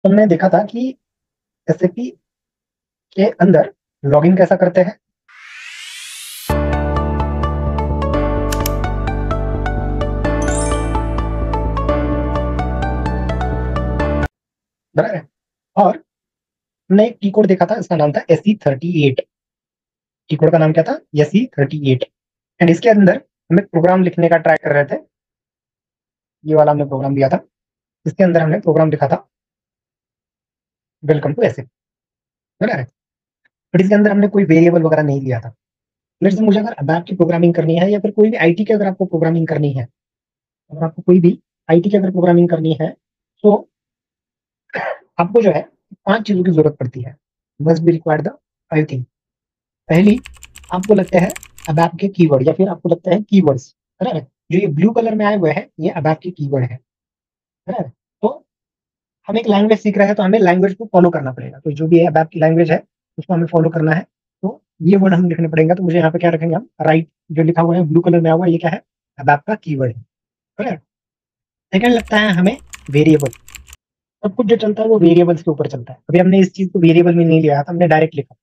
तो हमने देखा था कि एसएपी के अंदर लॉगिन कैसा करते हैं। बराबर है। और हमने एक की कोड देखा था, इसका नाम था SE38। की कोड का नाम क्या था? SE38। एंड इसके अंदर हम एक प्रोग्राम लिखने का ट्राई कर रहे थे। ये वाला हमने प्रोग्राम दिया था। इसके अंदर हमने प्रोग्राम लिखा था वेलकम टू एसएपी। बराबर है। बट इसके अंदर हमने कोई वेरिएबल वगैरह नहीं लिया था। लेट्स से मुझे अगर अबैप की प्रोग्रामिंग करनी है या फिर कोई भी आईटी की अगर आपको प्रोग्रामिंग करनी है, अगर आपको कोई भी आईटी की अगर प्रोग्रामिंग करनी है, तो आपको जो है 5 चीज़ों की ज़रूरत पड़ती है। Must be required the 5 thing. पहली, आपको लगता है अबैप के कीवर्ड या फिर आपको लगता है कीवर्ड्स, है ना? जो ये ब्लू कलर में आए हुए हैं, ये अबैप के कीवर्ड है ना? तो हम एक लैंग्वेज सीख रहे हैं, तो हमें लैंग्वेज को फॉलो करना पड़ेगा। तो जो भी अबैप की लैंग्वेज है, उसको हमें फॉलो करना है। तो ये वर्ड हम लिखने पड़ेंगे। तो मुझे यहाँ पे क्या रखेंगे हम? राइट, जो लिखा हुआ है ब्लू कलर में आया हुआ है, ये क्या है? अबैप का कीवर्ड है। सेकंड लगता है हमें वेरिएबल। सब कुछ जो चलता है वो वेरिएबल्स के ऊपर चलता है। अभी हमने इस चीज को वेरिएबल में नहीं लिया था, हमने डायरेक्ट लिखा,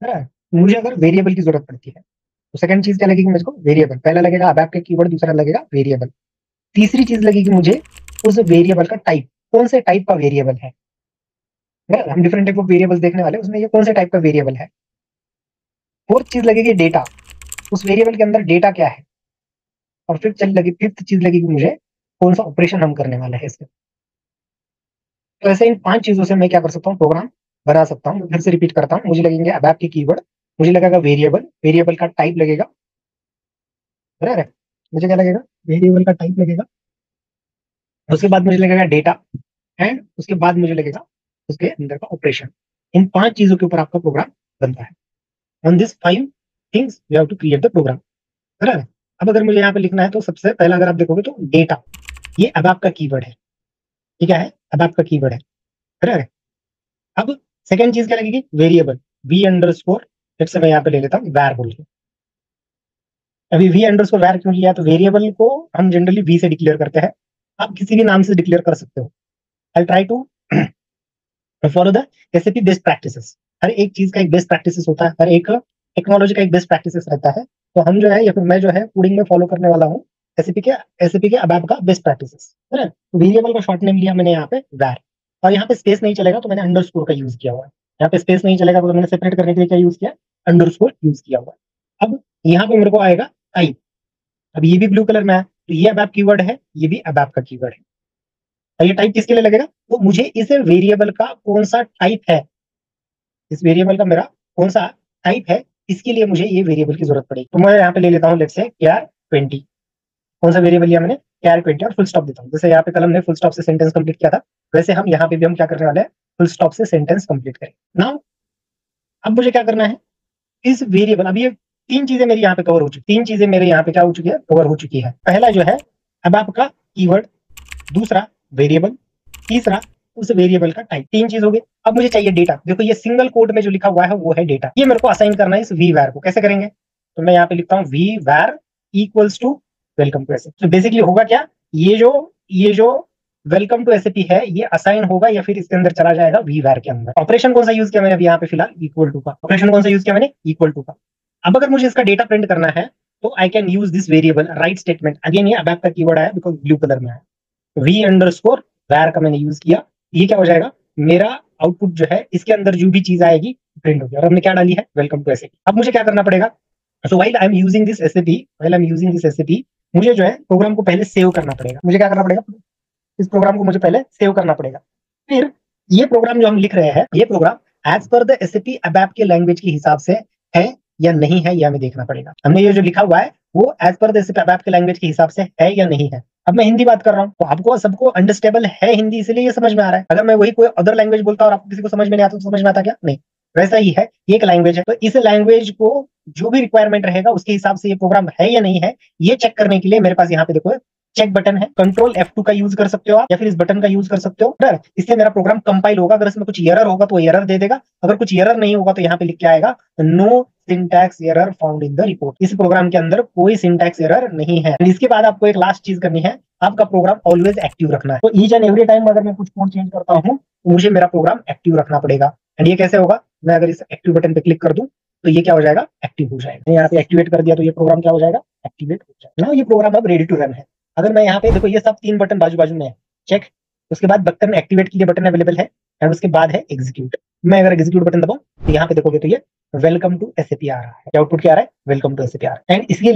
है ना? मुझे अगर वेरिएबल की जरूरत पड़ती है, तो सेकंड चीज क्या लगेगी मुझको? वेरिएबल। पहला लगेगा अबैप के कीवर्ड, दूसरा लगेगा वेरिएबल। तीसरी चीज लगेगी मुझे उस वेरिएबल का टाइप, कौन से टाइप का वेरिएबल है। हम डिफरेंट टाइप ऑफ वेरिएबल्स देखने वाले हैं, उसमें ये कौन से टाइप का वेरिएबल है। फोर्थ चीज लगेगी डेटा, उस वेरिएबल के अंदर डेटा क्या है। और फिफ्थ चीज लगेगी मुझे कौन सा ऑपरेशन हम करने वाले हैं इसके। तो ऐसे इन 5 चीजों से मैं क्या कर सकता हूँ? प्रोग्राम बना सकता हूँ। फिर से रिपीट करता हूँ, मुझे लगेंगे अबैप के कीवर्ड, मुझे लगेगा वेरिएबल, वेरिएबल का टाइप लगेगा, बराबर है? मुझे क्या लगेगा? वेरिएबल का टाइप लगेगा। उसके बाद मुझे लगेगा डेटा, एंड उसके बाद मुझे लगेगा उसके अंदर का ऑपरेशन। इन 5 चीजों के ऊपर आपका प्रोग्राम बनता है। On this 5 things you have to create the program, बराबर है? अब अगर मुझे यहाँ पे लिखना है, तो सबसे पहला अगर आप देखोगे तो डेटा, ये अबैप का कीवर्ड है। ये क्या है? अबैप का कीवर्ड है, बराबर है? अब सेकंड चीज क्या लगेगी? वेरिएबल, वी अंडरस्कोर, फिर से मैं यहाँ पे ले लेता हूँ वैर बोल के। अभी वी अंडरस्कोर वैर क्यों लिया? तो वेरिएबल को हम जनरली वी से डिक्लेयर करते हैं। आप किसी भी नाम से डिक्लेयर कर सकते हो। I try to follow the SAP best practices. हर एक चीज का एक बेस्ट प्रैक्टिसेस होता है, हर एक टेक्नोलॉजी का एक बेस्ट प्रैक्टिसेस रहता है। तो हम जो है या फिर मैं जो है कोडिंग में फॉलो करने वाला हूँ एसएपी के अबैप का बेस्ट प्रैक्टिसेस, है ना? तो वेरिएबल का शॉर्ट नेम लिया मैंने यहाँ पे वैर। और यहाँ पे स्पेस नहीं चलेगा, तो मैंने अंडरस्कोर का यूज किया हुआ है। यहाँ पे स्पेस नहीं चलेगा, तो मैंने सेपरेट करने के लिए क्या यूज किया? अंडरस्कोर यूज किया हुआ है। अब यहाँ पे मेरे को आएगा टाइप। अब ये भी ब्लू कलर में है, तो ये अबैप कीवर्ड है, ये भी अबैप का कीवर्ड है। और ये टाइप किसके लिए लगेगा? तो मुझे इस वेरिएबल का कौन सा टाइप है, इस वेरिएबल का मेरा कौन सा टाइप है, इसके लिए मुझे ये वेरिएबल की जरूरत पड़ेगी। तो मैं यहाँ पे ले लेता हूँ लेट्स से KR20। कौन सा वेरिएबल लिया मैंने? KR20, और फुल स्टॉप देता हूँ। जैसे यहाँ पे कलम ने फुल स्टॉप से सेंटेंस कंप्लीट किया था, वैसे हम यहाँ पे भी हम क्या करने वाले हैं? फुल स्टॉप से सेंटेंस कंप्लीट करें नाउ। अब मुझे क्या करना है? इस वेरिएबल, अब ये 3 चीजें मेरी यहाँ पे कवर हो चुकी, 3 चीजें मेरे यहाँ पे क्या हो चुकी है? कवर हो चुकी है। पहला जो है अब आपका कीवर्ड, दूसरा वेरिएबल, तीसरा उस वेरिएबल का टाइप। 3 चीज हो गई। अब मुझे चाहिए डेटा। देखो ये सिंगल कोड में जो लिखा हुआ है वो है डेटा। ये मेरे को असाइन करना है इस वी वैर को। कैसे करेंगे? तो मैं यहाँ पे लिखता हूँ v var equals to welcome to SAP. तो बेसिकली होगा क्या? ये जो वेलकम टू एसएपी है, ये असाइन होगा या फिर इसके अंदर चला जाएगा वी वैर के अंदर। ऑपरेशन कौन सा यूज किया मैंने अभी यहाँ पे फिलहाल? इक्वल टू का। ऑपरेशन कौन सा यूज किया मैंने? इक्वल टू का। अब अगर मुझे इसका डेटा प्रिंट करना है, तो I can use this variable right statement. Again ये अबैप का कीवर्ड है बिकॉज ब्लू कलर में है। वी अंडरस्कोर वैर का मैंने यूज किया। ये क्या हो जाएगा? मेरा आउटपुट जो है, इसके अंदर जो भी चीज आएगी प्रिंट होगी। और हमने क्या डाली है? Welcome to SAP. अब मुझे क्या करना पड़ेगा? So while I am using this SAP, मुझे जो है प्रोग्राम को पहले सेव करना पड़ेगा। मुझे क्या करना पड़ेगा? इस प्रोग्राम को मुझे पहले सेव करना पड़ेगा। फिर ये प्रोग्राम जो हम लिख रहे हैं, ये program as per the SAP ABAP के लैंग्वेज के हिसाब से है या नहीं है, यह हमें देखना पड़ेगा। हमने ये जो लिखा हुआ है वो as per the SAP ABAP के लैंग्वेज के हिसाब से है या नहीं है। अब मैं हिंदी बात कर रहा हूँ, तो आपको सबको अंडरस्टेबल है हिंदी, इसलिए ये समझ में आ रहा है। अगर मैं वही कोई अदर लैंग्वेज बोलता और आपको किसी को समझ में नहीं आता, तो समझ में आता क्या? नहीं। वैसा ही है, ये एक लैंग्वेज है, तो इस लैंग्वेज को जो भी रिक्वायरमेंट रहेगा उसके हिसाब से ये प्रोग्राम है या नहीं है, ये चेक करने के लिए मेरे पास यहाँ पे देखो चेक बटन है, कंट्रोल F2 का यूज कर सकते हो आप, या फिर इस बटन का यूज कर सकते हो। इससे मेरा प्रोग्राम कंपाइल होगा। अगर इसमें कुछ एरर होगा तो एरर दे देगा, अगर कुछ एरर नहीं होगा तो यहाँ पे लिख के आएगा no syntax error found in the report. इस प्रोग्राम के अंदर कोई सिंटैक्स एरर नहीं है। इसके बाद आपको एक लास्ट चीज करनी है, आपका प्रोग्राम ऑलवेज एक्टिव रखना है। तो ईच एंड एवरी टाइम अगर मैं कुछ कोड चेंज करता हूँ तो मुझे मेरा प्रोग्राम एक्टिव रखना पड़ेगा। एंड ये कैसे होगा, मैं अगर इस एक्टिव बटन पे क्लिक कर दूं तो ये क्या हो जाएगा, एक्टिव हो जाएगा। यहाँ पे एक्टिवेट कर दिया तो ये प्रोग्राम क्या हो जाएगा, एक्टिवेट हो जाएगा। ना ये प्रोग्राम अब रेडी टू रन है। अगर मैं यहाँ पे देखो ये सब 3 बटन बाजू बाजू में है, चेक। उसके बाद बटन एक्टिवेट के लिए बटन अवेलेबल है, एंड उसके बाद है एग्जीक्यूट। मैं अगर एग्जीक्यूट बटन दबाऊं तो यहाँ पे देखोगे तो ये वेलकम टू एसएपी आ रहा है। क्या आउटपुट क्या आ रहा है, वेलकम टू एसएपी आ रहा है। एंड इसके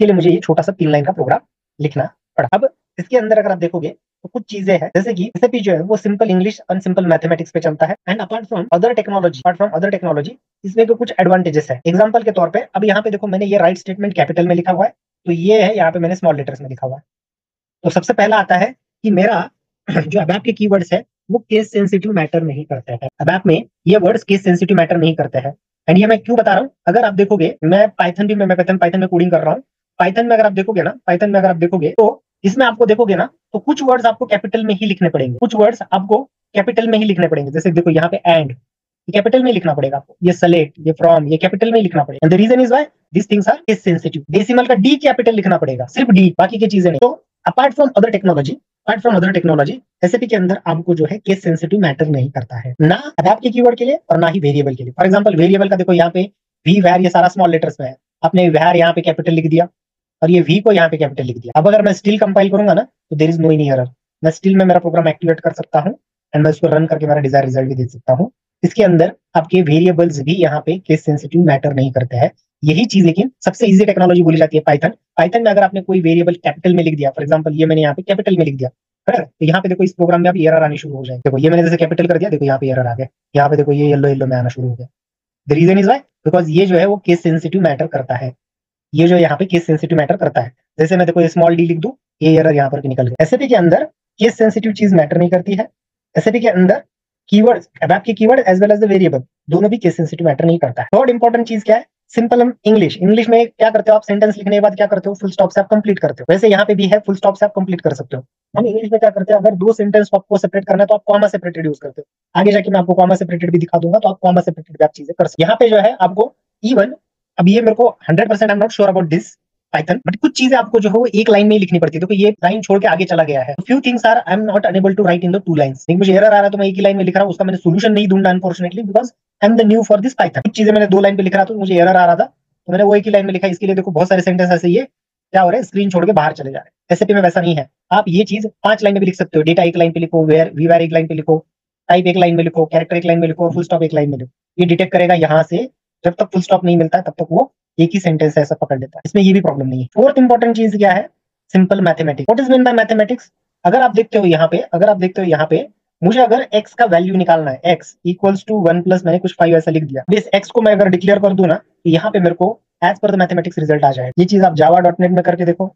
लिए मुझे ये छोटा सा 3 लाइन का प्रोग्राम लिखना पड़ा। अब इसके अंदर अगर आप देखोगे तो कुछ चीजें हैं, जैसे कि एसएपी जो है वो सिंपल इंग्लिश और सिंपल मैथमेटिक्स पे चलता है। And apart from other technology इसमें कुछ एडवांटेजेस है। एग्जांपल के तौर पे अब यहाँ पे देखो मैंने ये राइट स्टेटमेंट कैपिटल में लिखा हुआ है, तो ये है यहाँ पे मैंने स्मॉल लेटर्स में लिखा हुआ है। तो सबसे पहला आता है कि मेरा जो अबैप के कीवर्ड्स है वो केस सेंसिटिव मैटर नहीं करते हैं। अबैप में ये वर्ड्स केस सेंसिटिव मैटर नहीं करते हैं। एंड ये मैं क्यों बता रहा हूँ, अगर आप देखोगे मैं पाइथन में कोडिंग कर रहा हूँ। पाइथन में अगर आप देखोगे तो इसमें आपको देखोगे ना तो कुछ वर्ड्स आपको कैपिटल में ही लिखने पड़ेंगे, कुछ वर्ड्स आपको कैपिटल में ही लिखने पड़ेंगे। जैसे देखो यहाँ पे एंड कैपिटल में लिखना पड़ेगा आपको, ये सेलेक्ट, ये फ्रॉम, ये कैपिटल में ही लिखना पड़ेगा। The reason is why this things are case sensitive. Decimal का डी कैपिटल लिखना पड़ेगा, सिर्फ डी, बाकी की चीजें नहीं। तो apart from other technology SAP के अंदर आपको जो है केस सेंसिटिव मैटर नहीं करता है, ना अबैप के कीवर्ड के लिए और ना ही वेरिएबल के लिए। फॉर एग्जांपल वेरिएबल का देखो यहाँ पे वी वैर ये सारा स्मॉल लेटर्स में है, आपने वैर यहाँ पे कैपिटल लिख दिया और ये वी को यहाँ पे कैपिटल लिख दिया। अब अगर मैं स्टिल कंपाइल करूंगा ना तो there is no any error, मैं स्टिल में मेरा प्रोग्राम एक्टिवेट कर सकता हूँ एंड मैं उसको रन करके मेरा डिजायर रिजल्ट भी दे सकता हूँ। इसके अंदर आपके वेरिएबल्स भी यहाँ पे केस सेंसिटिव मैटर नहीं करते हैं। यही चीज लेकिन सबसे इजी टेक्नोलॉजी बोली जाती है पाइथन में अगर आपने कोई वेरिएबल कैपिटल में लिख दिया, फॉर एग्जांपल ये मैंने यहाँ पे कैपिटल में लिख दिया, तो यहाँ पे देखो इस प्रोग्राम में अब एरर आनी शुरू हो जाएगी। देखो ये मैंने जैसे कैपिटल कर दिया, देखो यहाँ पे एरर आ गया, यहाँ पे देखो ये येलो में आना शुरू हो गया। The reason is why, because ये जो है वो केस सेंसिटिव मैटर करता है। ये जो यहाँ पे केस सेंसिटिव मैटर करता है, जैसे मैं देखो ये स्मॉल डी लिख दूं, ये एरर यहाँ पर निकल गया। एसएपी के अंदर केस सेंसिटिव चीज मैटर नहीं करती है। एसएपी के अंदर कीवर्ड्स, अबैप के keyword as well as the variable दोनों भी केस सेंसिटिव मैटर नहीं करता है। थर्ड इंपॉर्टेंट चीज क्या है, सिंपल इंग्लिश में क्या करते हो आप, सेंटेंस लिखने के बाद क्या करते हो, फुल स्टॉप से आप कंप्लीट करते हो। वैसे यहाँ पे भी है, फुल स्टॉप से आप कंप्लीट कर सकते हो। हम इंग्लिश में क्या करते हैं, अगर 2 सेंटेंस को आपको सेपरेट करना है तो आप कॉमा सेपरेटेड यूज करते हो। आगे जाके मैं आपको कॉमा सेपरेटेड भी दिखा दूंगा, तो आप कॉमा सेपरेटेड भी आप चीजें कर सकते हो। यहाँ पे जो है आपको इवन, अब ये मेरे को 100% आई am not sure about this Python, but कुछ चीजें आपको जो है वो एक लाइन में ही लिखनी पड़ती है। देखो ये लाइन छोड़ के आगे चला गया है। Few things are I am not unable to write in the 2 lines. मुझे एरर आ रहा है तो मैं एक ही लाइन में लिख रहा हूँ, उसका मैंने सोल्यूशन नहीं ढूंढा unfortunately, because I am the new for this Python. कुछ चीजें मैंने 2 लाइन पे लिख रहा था, मुझे एरर आ रहा था तो मैंने वो एक ही लाइन में लिखा। इसके लिए देखो बहुत सारे सेंटेंस ऐसे ये क्या हो रहा है, स्क्रीन छोड़ के बाहर चले जा रहे हैं। एसएपी में वैसा नहीं है, आप ये चीज 5 लाइन में भी लिख सकते हो। डेटा एक लाइन पे लिखो, वेयर वीवर एक लाइन पे लिखो, टाइप एक लाइन में लिखो, कैरेक्टर एक लाइन में लिखो, फुल स्टॉप एक लाइन में लिखो। ये डिटेक्ट करेगा यहाँ से, जब तक फुल स्टॉप नहीं मिलता है तब तक वो एक ही सेंटेंस ऐसा पकड़ लेता है। इसमें ये भी प्रॉब्लम नहीं है। फोर्थ इंपॉर्टेंट चीज क्या है, simple mathematics. What is mean by mathematics, अगर आप देखते हो यहाँ पे मुझे अगर x का वैल्यू निकालना है, x इक्वल्स टू 1 प्लस मैंने कुछ 5 ऐसा लिख दिया, इस x को मैं अगर डिक्लेयर कर दूं ना तो यहाँ पे मेरे को as per the mathematics result आ जाएगा। ये चीज आप java.net में करके देखो,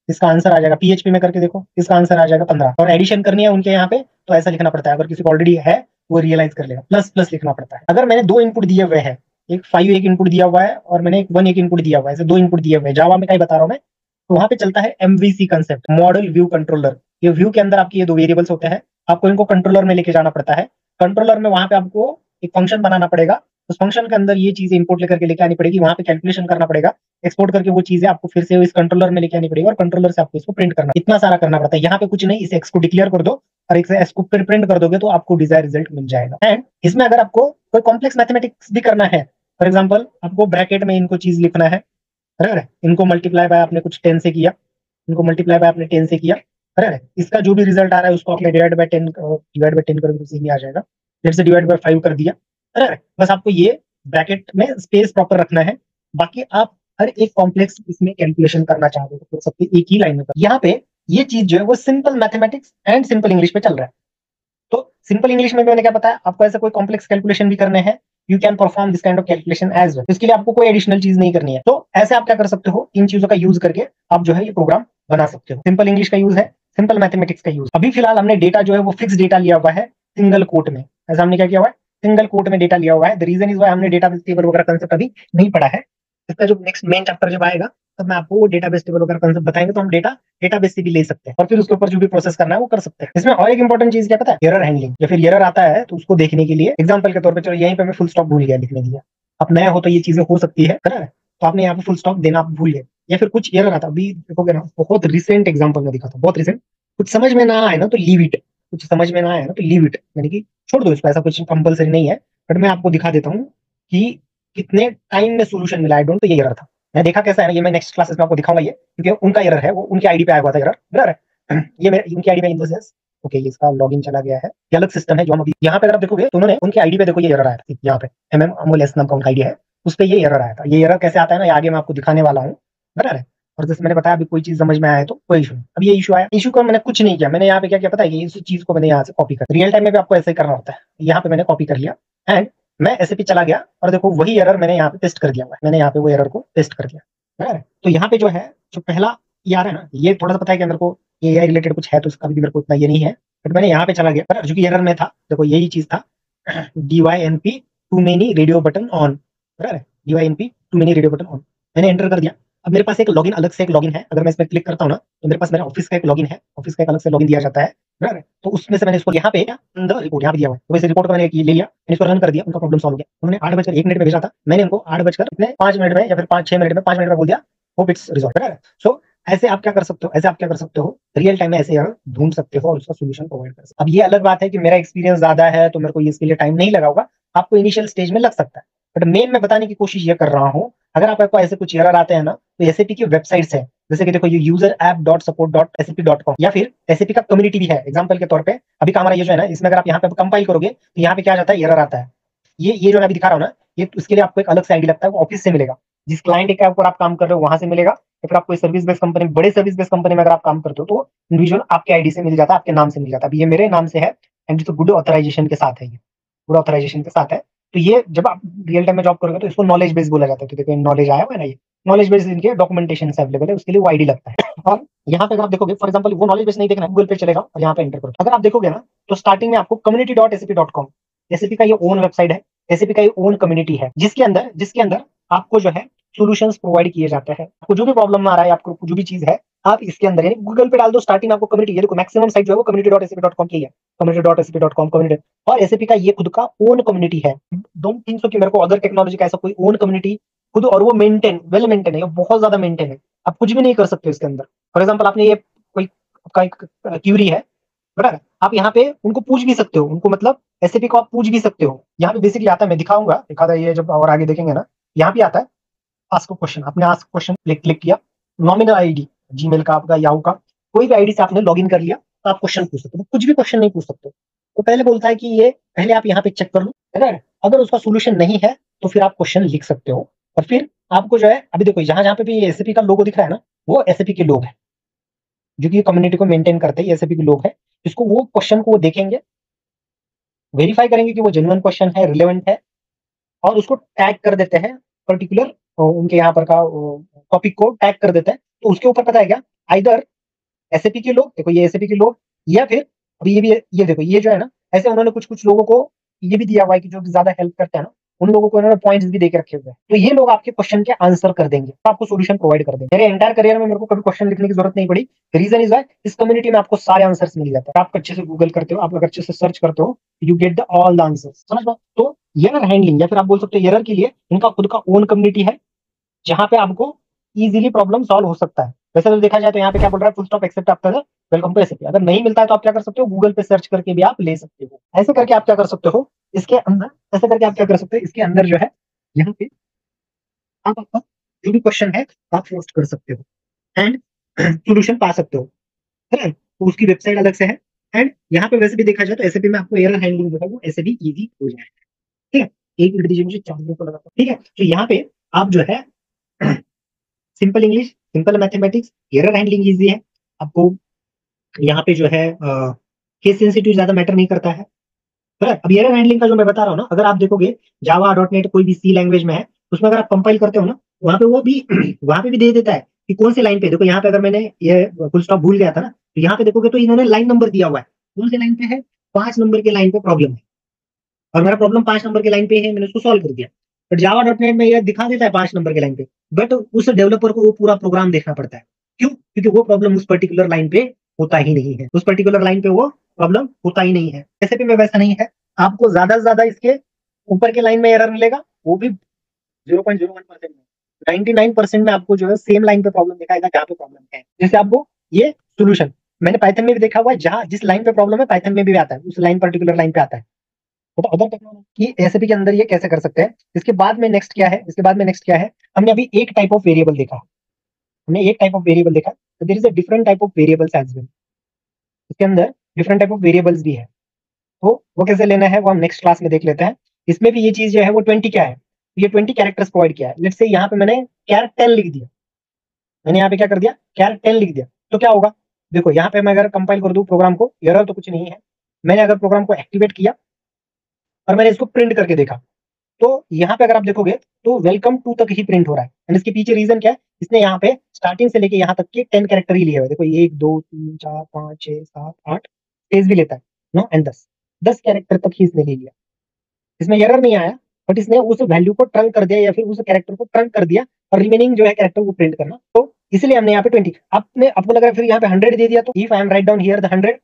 इसका आंसर आ जाएगा। PHP में करके देखो, इसका आंसर आ जाएगा 15। और एडिशन करनी है उनके यहाँ पे तो ऐसा लिखना पड़ता है, अगर किसी को ऑलरेडी है वो रियलाइज कर लेगा, प्लस प्लस लिखना पड़ता है। अगर मैंने 2 इनपुट दिए हुए हैं, एक 5 एक इनपुट दिया हुआ है और मैंने 1 एक इनपुट दिया हुआ है, ऐसे 2 इनपुट दिए हुए हैं। जावा में क्या बता रहा हूँ मैं, तो वहां पे चलता है MVC concept, model view controller. ये व्यू के अंदर आपके ये 2 वेरिएबल्स होते हैं, आपको इनको कंट्रोलर में लेके जाना पड़ता है। कंट्रोलर में वहां पे आपको एक फंक्शन बनाना पड़ेगा, उस फंक्शन के अंदर ये चीजें इंपोर्ट लेकर के लेके आनी पड़ेगी, वहां पे कैलकुलेशन करना पड़ेगा, एक्सपोर्ट करके वो चीजें आपको फिर से इस कंट्रोलर में लेके आनी पड़ेगी और कंट्रोलर से आपको इसको प्रिंट करना, इतना सारा करना पड़ता है। यहाँ पे कुछ नहीं, इस एक्स को डिक्लेयर कर दो और एक्स को फिर प्रिंट कर दोगे तो आपको डिजायर रिजल्ट मिल जाएगा। एंड इसमें अगर आपको कोई कॉम्प्लेक्स मैथमेटिक्स भी करना है, फॉर एग्जाम्पल आपको ब्रैकेट में इनको चीज लिखना है, बराबर, इनको मल्टीप्लाई बाय आपने कुछ 10 से किया, इनको मल्टीप्लाई बाय आपने 10 से किया, बराबर, इसका जो भी रिजल्ट आ रहा है उसको आपने डिवाइड बाय 10 कर दो, आ जाएगा। लेट्स से डिवाइड बाय 5 कर दिया, बराबर। बस आपको ये ब्रैकेट में स्पेस प्रॉपर रखना है, बाकी आप हर एक कॉम्प्लेक्स इसमें कैलकुलेशन करना चाहते हो तो सबके एक ही लाइन में यहाँ पे ये चीज जो है वो simple mathematics and simple English पे चल रहा है। तो सिंपल इंग्लिश में मैंने क्या बताया आपको, ऐसा कोई कॉम्प्लेक्स कैलकुलेशन भी करने हैं, you can perform this kind of calculation as well. इसके लिए आपको कोई एडिशनल चीज नहीं करनी है। तो ऐसे आप क्या कर सकते हो, इन चीजों का यूज करके आप जो है ये प्रोग्राम बना सकते हो। सिंपल इंग्लिश का यूज है, सिंपल मैथमेटिक्स का यूज। अभी फिलहाल हमने डेटा जो है वो फिक्स डेटा लिया हुआ है सिंगल कोट में। ऐसा हमने क्या किया हुआ है, सिंगल कोट में डेटा लिया हुआ है। द रीजन इज वाई हमने डेटा टेबल वगैरह कंसेप्ट अभी नहीं पढ़ा है। इसका जो नेक्स्ट मेन चैप्टर जब आएगा तब मैं आपको वो डेटाबेस टेबल वगैरह कंसेप्ट बताएंगे, तो हम डेटाबेस से भी ले सकते हैं और फिर उसके ऊपर जो भी प्रोसेस करना है वो कर सकते हैं। इसमें और एक इंपॉर्टेंट चीज क्या पता है, एरर हैंडलिंग। या फिर एरर आता है तो उसको देखने के लिए एग्जाम्पल के तौर पर, चलो यहीं पे मैं फुल स्टॉप भूल गया लिखने के लिए, आप नया हो तो ये चीजें हो सकती है ना, तो आपने यहाँ पे फुल स्टॉप देना आप भूल गए, या फिर कुछ एरर आता, अभी देखोगे ना, बहुत रिसेंट एग्जाम्पल में दिखा था, बहुत रिसेंट, कुछ समझ में ना आए ना तो लीव इट, कुछ समझ में ना आए ना तो लीव इट, यानी कि छोड़ दो इसको, ऐसा कुछ कंपलसरी नहीं है, बट मैं आपको दिखा देता हूँ कि कितने टाइम में सोल्यूशन मिला। आई डोंट, तो ये एरर था, मैं देखा कैसा है ना, ये मैं नेक्स्ट क्लासेस में आपको दिखाऊंगा ये, क्योंकि उनका एरर है, वो उनके आईडी पे आया हुआ था एरर, बराबर है। ये मेरे उनकी आईडी पे इन द सेंस, ओके, ये इसका लॉगिन चला गया है, ये अलग सिस्टम है जो हम अभी यहाँ पे अगर आप देखोगे तो उन्होंने उनकी आईडी पे देखो ये एरर आया था, यहाँ पे अमोल एस नाम का उनका आईडी है, उस पर ये एरर आया था। ये एरर कैसे आता है ना, ये आगे मैं आपको दिखाने वाला हूँ, बराबर है। और जैसे मैंने बताया, अभी कोई चीज समझ में आया तो कोई इशू नहीं। अब ये इशू आया, इशू का मैंने कुछ नहीं किया, मैंने यहाँ पे क्या किया पता है, इस चीज को मैंने यहाँ से कॉपी कर, रियल टाइम में भी आपको ऐसे ही करना होता है, यहाँ पे मैंने कॉपी कर लिया एंड मैं SAP चला गया और देखो वही एरर मैंने यहाँ पे पेस्ट कर दिया हुआ है, मैंने यहाँ पे वो एरर को पेस्ट कर दिया, बराबर है। तो यहाँ पे जो है, जो पहला ये आ रहा है ना, ये थोड़ा सा पता है कि मेरे को AI रिलेटेड कुछ है, तो उसका भी मेरे को इतना ये नहीं है, बट मैंने यहाँ पे चला गया, बराबर, जो कि एरर में था, देखो यही चीज था, DYNP to many radio button on, बराबर है, DYNP to many radio button on, मैंने एंटर कर दिया। अब मेरे पास एक लॉगिन, अलग से एक लॉगिन है, अगर मैं इसमें क्लिक करता हूँ ना, तो मेरे पास मेरा ऑफिस का एक लॉगिन है, ऑफिस का एक अलग से लॉगिन दिया जाता है, बराबर है। तो उसमें से मैंने इसको यहाँ पे अंदर रिपोर्ट यहाँ पे दिया हुआ है, तो वैसे रिपोर्ट को मैंने ले लिया, मैंने इसको रन कर दिया, उनका प्रॉब्लम सॉल्व हो गया। उन्होंने 8:01 में भेजा था, मैंने उनको 8:05 या फिर 5-6 मिनट में 5 मिनट में बोल दिया, होप इट्स रिजॉल्व, बराबर है। सो ऐसे आप क्या कर सकते हो, ऐसे आप क्या कर सकते हो, रियल टाइम में ऐसे एरर ढूंढ सकते हो और उसका सोल्यूशन प्रोवाइड कर सकते हो। अब ये अलग बात है कि मेरा एक्सपीरियंस ज्यादा है तो मेरे को इसके लिए टाइम नहीं लगा होगा, आपको इनिशियल स्टेज में लग सकता है, बट मेन मैं बताने की कोशिश ये कर रहा हूँ, अगर आपको ऐसे कुछ एरर आते हैं ना, तो SAP की वेबसाइट्स है, जैसे कि देखो ये userapp.support.sap.com, या फिर SAP का कम्युनिटी भी है, एग्जांपल के तौर पे अभी का हमारा ये जो है ना, इसमें अगर आप यहाँ पे कंपाइल करोगे तो यहाँ पे क्या जाता है, एरर आता है, ये जो मैं अभी दिखा रहा हूँ ना, ये उसके लिए आपको एक अलग से आईडी लगता है, वो ऑफिस से मिलेगा, जिस क्लाइंट के ऊपर आप काम कर रहे हो वहां से मिलेगा, या फिर आपको सर्विस बेस्ड कंपनी, बड़े सर्विस बेस्ड कंपनी में अगर आप काम करते हो तो इंडिविजुअल आपके आईडी से मिल जाता है, आपके नाम से मिल जाता है। अभी ये मेरे नाम से है एंड गुड ऑथराइजेशन के साथ है, ये गुड ऑथराइजेशन के साथ है। तो ये जब आप रियल टाइम में जॉब करोगे तो इसको नॉलेज बेस बोला जाता है, तो देखो नॉलेज आया हुआ है ना, ये नॉलेज बेस इनके डॉक्यूमेंटेशन से अवेलेबल है, उसके लिए वो आईडी लगता है। और यहाँ पे अगर आप देखोगे, फॉर एग्जांपल वो नॉलेज बेस नहीं देखना, गूगल पे चलेगा और यहाँ पे एंटर करो, अगर आप देखोगे ना तो स्टार्टिंग में आपको community.sap.com, SAP का ये ओन वेबसाइट है, SAP का ये ओन कम्युनिटी है, जिसके अंदर आपको जो है सॉल्यूशंस प्रोवाइड किए जाते हैं। आपको जो भी प्रॉब्लम आ रहा है, आपको जो भी चीज है, आप इसके अंदर यानी गूगल पे डाल दो, स्टार्टिंग आपको कम्युनिटी, ये देखो मैक्सिमम साइट जो है वो community.sap.com की है, community.sap.com कम्युनिटी, और SAP का ये खुद का ओन कम्युनिटी है। डोंट थिंक सो कि मेरे को अदर टेक्नोलॉजी का ऐसा कोई ओन कम्युनिटी खुद, और वो मेंटेन, वेल मेंटेन है, बहुत ज्यादा मेंटेन है, आप कुछ भी नहीं कर सकते इसके अंदर। फॉर एग्जाम्पल आपने ये कोई आपका एक क्यूरी है, बराबर, आप यहाँ पे उनको पूछ भी सकते हो, उनको मतलब SAP को आप पूछ भी सकते हो। यहाँ पे बेसिकली आता है, मैं दिखाऊंगा, दिखा था ये जब और आगे देखेंगे ना, यहाँ पे आता है आस्क क्वेश्चन, आपने आस्क क्वेश्चन क्लिक किया, नॉमिनल आईडी जीमेल का, आपका याहू का, कोई भी आईडी से आपने लॉगिन कर लिया तो आप क्वेश्चन पूछ सकते हो, कुछ भी क्वेश्चन नहीं पूछ सकते। तो पहले बोलता है कि ये पहले आप यहाँ पे चेक कर लो, अगर अगर उसका सोल्यूशन नहीं है तो फिर आप क्वेश्चन लिख सकते हो, और फिर आपको जो है, अभी देखो जहां जहां पे भी SAP का लोगो दिख रहा है ना, वो SAP के लोग हैं, जो कि कम्युनिटी को मेंटेन करते हैं, SAP के लोग हैं। इसको वो क्वेश्चन को वो देखेंगे, वेरीफाई करेंगे कि वो जेन्युइन क्वेश्चन है, रिलेवेंट है, और उसको टैग कर देते हैं पर्टिकुलर, उनके यहाँ पर का टॉपिक को टैग कर देते हैं। तो उसके ऊपर पता है क्या, आइदर SAP के लोग, देखो ये SAP के लोग, या फिर अभी ये देखो ये जो है ना, ऐसे उन्होंने कुछ कुछ लोगों को ये भी दिया हुआ है कि जो ज्यादा हेल्प करते हैं ना, उन लोगों को इन्होंने पॉइंट्स भी देके रखे हुए हैं, तो ये लोग आपके क्वेश्चन के आंसर कर देंगे, तो आपको सोल्यूशन प्रोवाइड कर देंगे। मेरे एंटायर करियर में मेरे को कभी क्वेश्चन लिखने की जरूरत नहीं पड़ी, रीजन इज वाई इस कम्युनिटी में आपको सारे आंसर्स मिल जाते हैं, आप अच्छे से गूगल करते हो, आप अगर अच्छे से सर्च करते हो, you get the all the answers, समझ लो। तो एरर हैंडलिंग, या फिर आप बोल सकते हो एरर के लिए इनका खुद का ओन कम्युनिटी है, जहां पे आपको इजीली प्रॉब्लम सॉल्व हो सकता है। वैसे तो देखा जाए तो यहाँ पे क्या बोल रहा है, full stop except after welcome to SAP, अगर नहीं मिलता है तो आप क्या कर सकते हो, गूगल पे सर्च करके भी आप ले सकते हो। ऐसे करके आप क्या कर सकते हो इसके अंदर, ऐसे करके आप क्या कर सकते हो इसके अंदर जो है, यहाँ पे आप आपका जो भी क्वेश्चन है आप पोस्ट कर सकते हो एंड सोल्यूशन पा सकते हो, है ना? तो उसकी वेबसाइट अलग से है, एंड यहाँ पे वैसे भी देखा जाए तो SAP में आपको एरर हैंडलिंग जो है वो ऐसे भी इजी हो जाएगा, ठीक है। एक मिनट दीजिए मुझे, चार्जर को लगाता हूं, ठीक है। तो यहाँ पे आप जो है simple English, simple mathematics, error handling easy है आपको, यहाँ पे जो है केस सेंसिटिव ज्यादा मैटर नहीं करता है, बराबर। अब एरर हैंडलिंग का जो मैं बता रहा हूँ ना, अगर आप देखोगे जावा .NET कोई भी सी लैंग्वेज में है, उसमें अगर आप कंपाइल करते हो ना, वहां पे वो भी वहां पे भी दे देता है कि कौन सी लाइन पे, देखो यहाँ पे अगर मैंने ये फुल स्टॉप भूल गया था ना, तो यहाँ पे देखोगे तो इन्होंने लाइन नंबर दिया हुआ है, कौन सी लाइन पे है, 5 नंबर के लाइन पे प्रॉब्लम है, और मेरा प्रॉब्लम 5 नंबर के लाइन पे है, मैंने उसको सॉल्व कर दिया। बट जावा डॉट नेट में ये दिखा देता है 5 नंबर के लाइन पे, बट उस डेवलपर को वो पूरा प्रोग्राम देखना पड़ता है। क्यों? क्योंकि वो प्रॉब्लम उस पर्टिकुलर लाइन पे होता ही नहीं है, उस पर्टिकुलर लाइन पे वो प्रॉब्लम होता ही नहीं है। एसएपी में वैसा नहीं है, आपको ज्यादा से ज्यादा इसके ऊपर के लाइन में एरर मिलेगा, वो भी 0.01% में। 99% में आपको जो है सेम लाइन पे प्रॉब्लम दिखाएगा जहाँ पे प्रॉब्लम है। जैसे आपको ये सोल्यूशन मैंने पाइथन में भी देखा हुआ है, जहां जिस लाइन पे प्रॉब्लम है पाइथन में भी आता है, उस लाइन पर्टिकुलर लाइन पे आता है। तो अदर टेक्नोलॉजी की एसएपी के अंदर ये कैसे कर सकते हैं। इसके बाद में नेक्स्ट क्या है, इसके बाद में नेक्स्ट क्या है, हमने अभी एक टाइप ऑफ वेरिएबल देखा, हमने एक टाइप ऑफ वेरिएबल देखा, तो there is a different type of variables as well. इसके अंदर डिफरेंट टाइप ऑफ वेरिएबल्स भी है, तो वो कैसे लेना है वो हम नेक्स्ट क्लास में देख लेते हैं। इसमें भी ये चीज जो है वो 20 क्या है, ये 20 कैरेक्टर्स प्रोवाइड किया है। लेट्स से यहाँ पे मैंने कैर 10 लिख दिया, मैंने यहाँ पे क्या कर दिया, कैर 10 लिख दिया, तो क्या होगा, देखो यहाँ पे मैं अगर कंपाइल कर दूं प्रोग्राम को, एरर तो कुछ नहीं है। मैंने अगर प्रोग्राम को एक्टिवेट किया और मैंने इसको प्रिंट करके देखा, तो यहाँ पे अगर आप देखोगे तो वेलकम टू तक ही प्रिंट हो रहा है। एंड इसके पीछे रीजन क्या है, इसने यहाँ पे स्टार्टिंग से लेके यहाँ तक के 10 कैरेक्टर ही लिए हुए। देखो 1 2 3 4 5 6 7 8 स्पेस भी लेता है, नो एंड 10 कैरेक्टर तक ही इसने ले लिया। इसमें एरर नहीं आया, बट इसने उस वैल्यू को ट्रंक कर दिया या फिर उस कैरेक्टर को ट्रंक कर दिया, और रिमेनिंग जो है कैरेक्टर वो प्रिंट करना। तो इसलिए हमने यहाँ पे 20, आपने आपको लग रहा है फिर यहाँ पे 100 दे दिया, तो if I am write down here the 100,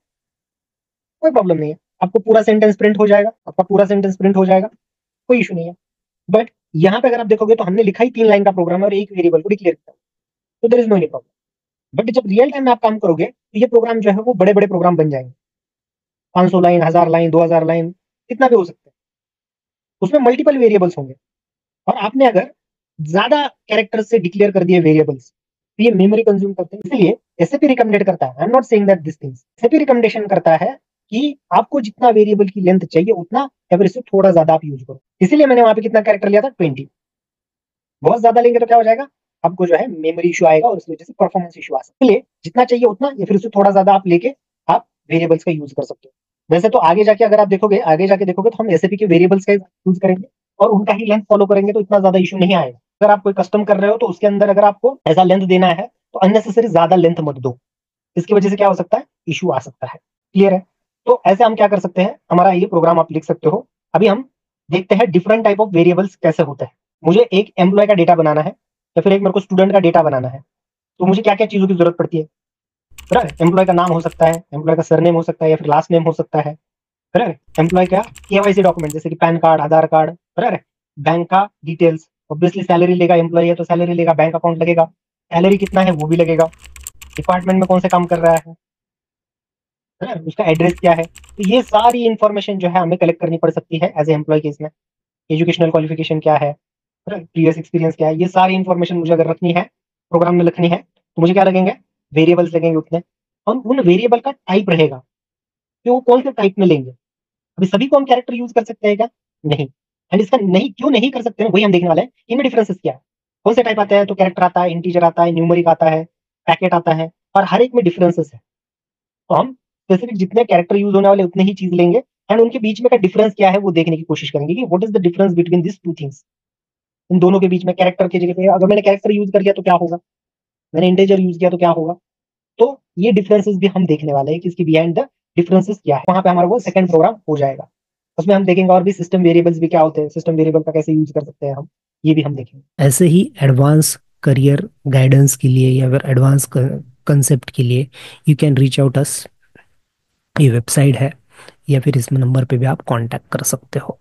कोई प्रॉब्लम नहीं है, आपको पूरा सेंटेंस प्रिंट हो जाएगा, आपका पूरा सेंटेंस प्रिंट हो जाएगा, कोई इशू नहीं है। बट यहाँ पे अगर आप देखोगे तो हमने लिखा ही 3 लाइन का प्रोग्राम है और एक वेरिएबल को डिक्लेयर किया, तो there is no any problem. But जब रियल टाइम में आप काम करोगे तो ये प्रोग्राम जो है वो बड़े बड़े प्रोग्राम बन जाएंगे, 500 लाइन, 1000 लाइन, 2000 लाइन, कितना भी हो सकता है, उसमें मल्टीपल वेरिएबल्स होंगे। और आपने अगर ज्यादा कैरेक्टर से डिक्लेयर कर दिए वेरिएबल्स, तो ये मेमोरी कंज्यूम करते हैं। इसलिए एसएपी रिकमेंडेड करता है, आई am not saying that this things, SAP recommendation करता है कि आपको जितना वेरिएबल की लेंथ चाहिए उतना एवरेज से थोड़ा ज्यादा आप यूज करो। इसीलिए मैंने वहां पे कितना कैरेक्टर लिया था, 20। बहुत ज्यादा लेंगे तो क्या हो जाएगा, आपको जो है मेमोरी इशू आएगा और इस वजह से परफॉर्मेंस इशू आ सकता है। इसलिए जितना चाहिए उतना या फिर उससे थोड़ा ज्यादा आप लेके आप वेरिएबल्स का यूज कर सकते हो। वैसे तो आगे जाके अगर आप देखोगे, आगे जाके देखोगे तो हम एसएपी के वेरिएबल्स का यूज करेंगे और उनका ही लेंथ फॉलो करेंगे, तो इतना ज्यादा इशू नहीं आएगा। अगर आप कोई कस्टम कर रहे हो तो उसके अंदर अगर आपको ऐसा लेंथ देना है तो अननेसेसरी ज्यादा लेंथ मत दो, इसकी वजह से क्या हो सकता है, इशू आ सकता है। क्लियर है? तो ऐसे हम क्या कर सकते हैं, हमारा ये प्रोग्राम आप लिख सकते हो। अभी हम देखते हैं डिफरेंट टाइप ऑफ वेरिएबल्स कैसे होते हैं। मुझे एक एम्प्लॉय का डेटा बनाना है या फिर एक मेरे को स्टूडेंट का डेटा बनाना है, तो मुझे क्या क्या चीजों की जरूरत पड़ती है। बराबर, एम्प्लॉय का नाम हो सकता है, एम्प्लॉय का सरनेम हो सकता है या फिर लास्ट नेम हो सकता है। बराबर, एम्प्लॉय का केवाईसी डॉक्यूमेंट जैसे कि पैन कार्ड, आधार कार्ड। बराबर, बैंक का डिटेल्स, ऑब्वियसली सैलरी लेगा एम्प्लॉय है तो सैलरी लेगा, बैंक अकाउंट लगेगा, सैलरी कितना है वो भी लगेगा, डिपार्टमेंट में कौन से काम कर रहा है ना, उसका एड्रेस क्या है। तो ये सारी इंफॉर्मेशन जो है हमें कलेक्ट करनी पड़ सकती है एज ए एम्प्लॉय केस में। एजुकेशनल क्वालिफिकेशन क्या है, प्रीवियस एक्सपीरियंस क्या है, ये सारी इंफॉर्मेशन मुझे अगर रखनी है, प्रोग्राम में लिखनी है, तो मुझे क्या लगेंगे, वेरिएबल्स लगेंगे उतने। और उन वेरिएबल का टाइप रहेगा कि वो कौन से टाइप में लेंगे। अभी सभी को हम कैरेक्टर यूज कर सकते हैं क्या? नहीं। एंड इसका नहीं, क्यों नहीं कर सकते हैं वही हम देखने वाले हैं। इनमें डिफरेंसेस क्या है, कौन से टाइप आता है, तो कैरेक्टर आता है, इंटीजर आता है, न्यूमेरिक आता है, पैकेट आता है, और हर एक में डिफरेंसेस है। तो हम स्पेसिफिक जितने कैरेक्टर यूज होने वाले उतने ही चीज लेंगे, एंड उनके बीच में का डिफरेंस क्या है वो देखने की कोशिश करेंगे कि what is the difference between this two things. इन दोनों के बीच में कैरेक्टर की जगह पे अगर मैंने कैरेक्टर यूज कर लिया तो क्या होगा, मैंने इंटीजर यूज किया तो क्या होगा। तो ये डिफरेंसेस भी हम देखने वाले हैं कि इसकी बिहाइंड द डिफरेंसेस क्या है। वहां पे हमारा वो सेकंड प्रोग्राम हो जाएगा, उसमें हम देखेंगे और भी सिस्टम वेरिएबल्स भी क्या होते हैं, सिस्टम वेरिएबल का कैसे यूज कर सकते हैं हम, ये भी हम देखेंगे। ऐसे ही एडवांस करियर गाइडेंस के लिए या फिर एडवांस कंसेप्ट के लिए यू कैन रीच आउट अस, ये वेबसाइट है, या फिर इस नंबर पे भी आप कांटेक्ट कर सकते हो।